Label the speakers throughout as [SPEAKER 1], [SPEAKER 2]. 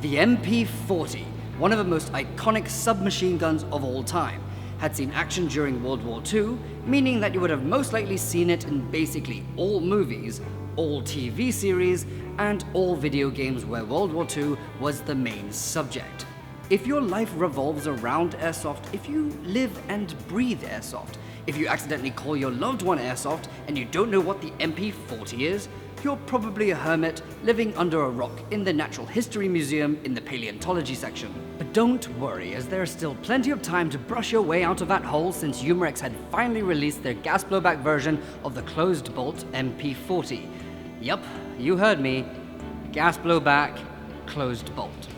[SPEAKER 1] The MP40, one of the most iconic submachine guns of all time, had seen action during World War II, meaning that you would have most likely seen it in basically all movies, all TV series, and all video games where World War II was the main subject. If your life revolves around airsoft, if you live and breathe airsoft, if you accidentally call your loved one airsoft and you don't know what the MP40 is, you're probably a hermit living under a rock in the Natural History Museum in the paleontology section. But don't worry, as there's still plenty of time to brush your way out of that hole since Umarex had finally released their gas blowback version of the closed bolt MP40. Yup, you heard me. Gas blowback, closed bolt.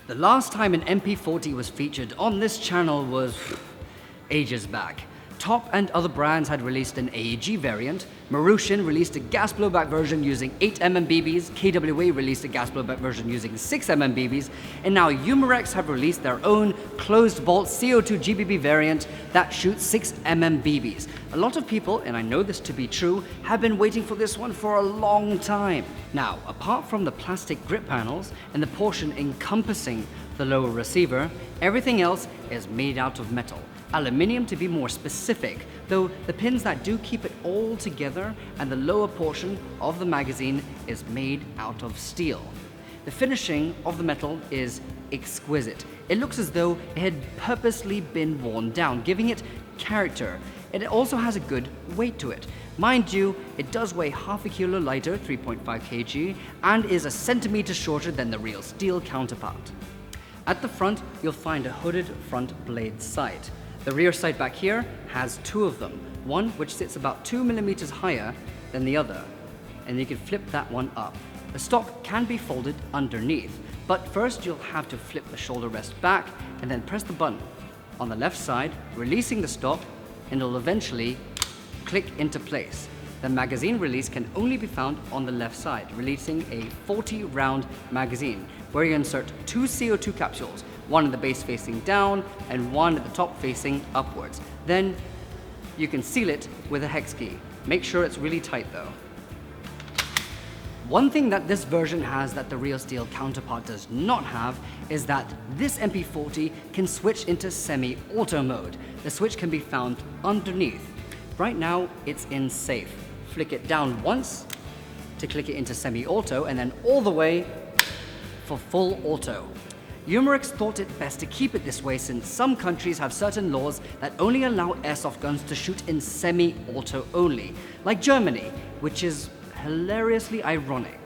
[SPEAKER 1] The last time an MP40 was featured on this channel was ages back. Top and other brands had released an AEG variant, Marushin released a gas blowback version using 8mm BBs, KWA released a gas blowback version using 6mm BBs, and now Umarex have released their own closed bolt CO2 GBB variant that shoots 6mm BBs. A lot of people, and I know this to be true, have been waiting for this one for a long time. Now, apart from the plastic grip panels and the portion encompassing the lower receiver, everything else is made out of metal. Aluminium to be more specific, though the pins that do keep it all together and the lower portion of the magazine is made out of steel. The finishing of the metal is exquisite. It looks as though it had purposely been worn down, giving it character, and it also has a good weight to it. Mind you, it does weigh half a kilo lighter, 3.5 kg, and is a centimeter shorter than the real steel counterpart. At the front, you'll find a hooded front blade sight. The rear sight back here has two of them, one which sits about 2mm higher than the other, and you can flip that one up. The stock can be folded underneath, but first you'll have to flip the shoulder rest back and then press the button on the left side, releasing the stock, and it'll eventually click into place. The magazine release can only be found on the left side, releasing a 40-round magazine, where you insert two CO2 capsules, one at the base facing down and one at the top facing upwards. Then you can seal it with a hex key. Make sure it's really tight though. One thing that this version has that the real steel counterpart does not have is that this MP40 can switch into semi-auto mode. The switch can be found underneath. Right now it's in safe. Flick it down once to click it into semi-auto and then all the way for full auto. Umarex thought it best to keep it this way since some countries have certain laws that only allow airsoft guns to shoot in semi-auto only, like Germany, which is hilariously ironic.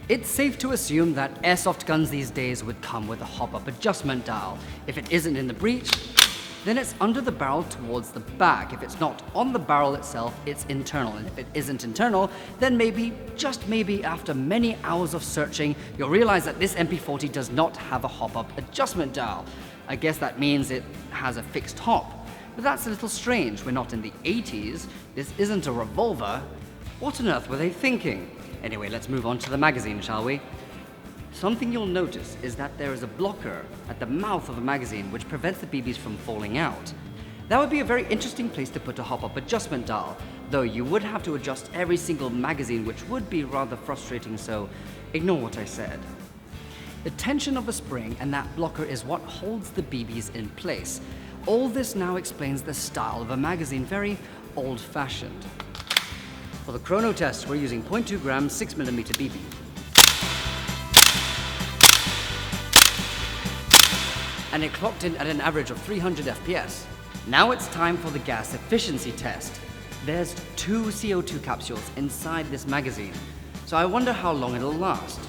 [SPEAKER 1] It's safe to assume that airsoft guns these days would come with a hop-up adjustment dial. If it isn't in the breech, then it's under the barrel towards the back. If it's not on the barrel itself, it's internal. And if it isn't internal, then maybe, just maybe after many hours of searching, you'll realize that this MP40 does not have a hop-up adjustment dial. I guess that means it has a fixed hop. But that's a little strange. We're not in the 80s. This isn't a revolver. What on earth were they thinking? Anyway, let's move on to the magazine, shall we? Something you'll notice is that there is a blocker at the mouth of the magazine which prevents the BBs from falling out. That would be a very interesting place to put a hop-up adjustment dial, though you would have to adjust every single magazine, which would be rather frustrating, so ignore what I said. The tension of a spring and that blocker is what holds the BBs in place. All this now explains the style of a magazine, very old-fashioned. For the chrono test, we're using 0.2 gram 6mm BB. And it clocked in at an average of 300 FPS. Now it's time for the gas efficiency test. There's two CO2 capsules inside this magazine, so I wonder how long it'll last.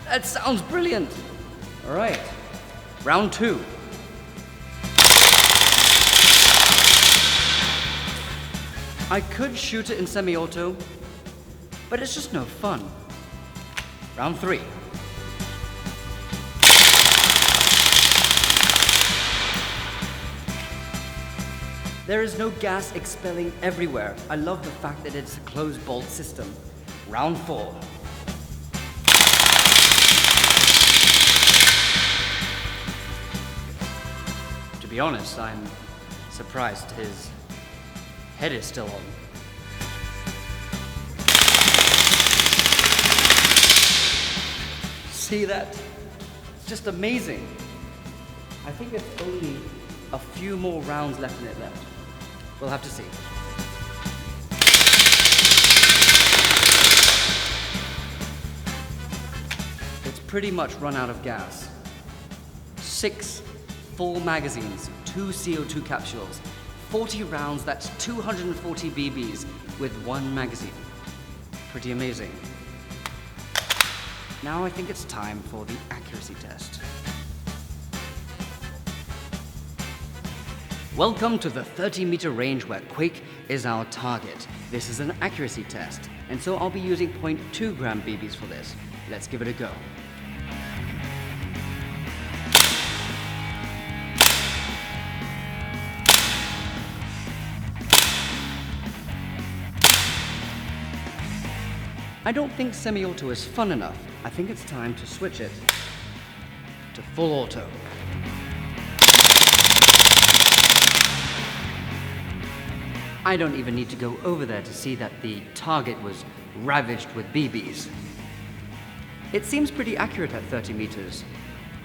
[SPEAKER 1] That sounds brilliant! All right, round two. I could shoot it in semi-auto, but it's just no fun. Round three. There is no gas expelling everywhere. I love the fact that it's a closed bolt system. Round four. be honest, I'm surprised his head is still on. See that? Just amazing. I think there's only a few more rounds left in it left. We'll have to see. It's pretty much run out of gas. 6 full magazines, 2 CO2 capsules, 40 rounds, that's 240 BBs with 1 magazine. Pretty amazing. Now I think it's time for the accuracy test. Welcome to the 30-meter range where Quake is our target. This is an accuracy test, and so I'll be using 0.2 gram BBs for this. Let's give it a go. I don't think SemiAuto is fun enough. I think it's time to switch it to full auto. I don't even need to go over there to see that the target was ravaged with BBs. It seems pretty accurate at 30 meters.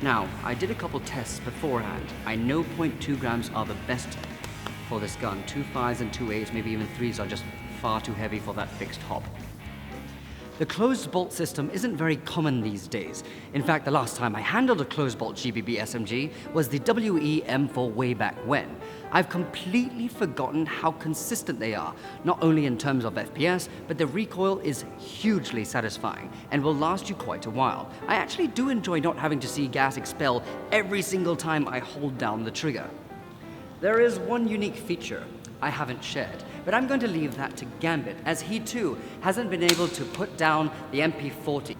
[SPEAKER 1] Now, I did a couple tests beforehand. I know 0.2 grams are the best for this gun. 2 5s and 2 8s, maybe even 3s are just far too heavy for that fixed hop. The closed bolt system isn't very common these days. In fact, the last time I handled a closed bolt GBB SMG was the WE-M4 way back when. I've completely forgotten how consistent they are, not only in terms of FPS, but the recoil is hugely satisfying and will last you quite a while. I actually do enjoy not having to see gas expel every single time I hold down the trigger. There is one unique feature I haven't shared, but I'm going to leave that to Gambit, as he too hasn't been able to put down the MP40.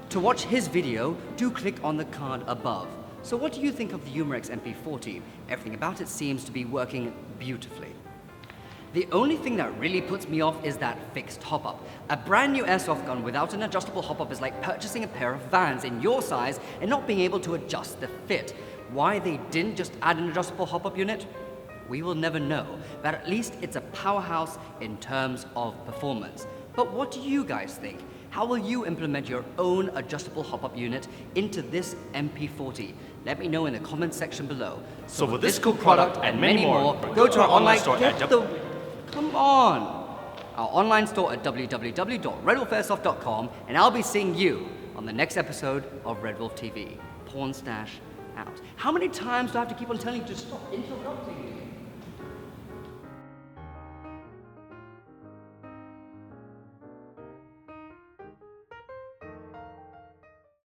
[SPEAKER 1] To watch his video, do click on the card above. So what do you think of the Umarex MP40? Everything about it seems to be working beautifully. The only thing that really puts me off is that fixed hop-up. A brand new airsoft gun without an adjustable hop-up is like purchasing a pair of Vans in your size and not being able to adjust the fit. Why they didn't just add an adjustable hop-up unit? We will never know, but at least it's a powerhouse in terms of performance. But what do you guys think? How will you implement your own adjustable hop-up unit into this MP40? Let me know in the comments section below.
[SPEAKER 2] So for this cool product and many more,
[SPEAKER 1] go to our online store at Come on! Our online store at www.redwolfairsoft.com, and I'll be seeing you on the next episode of RedWolf TV. Porn stash out. How many times do I have to keep on telling you to stop interrupting me?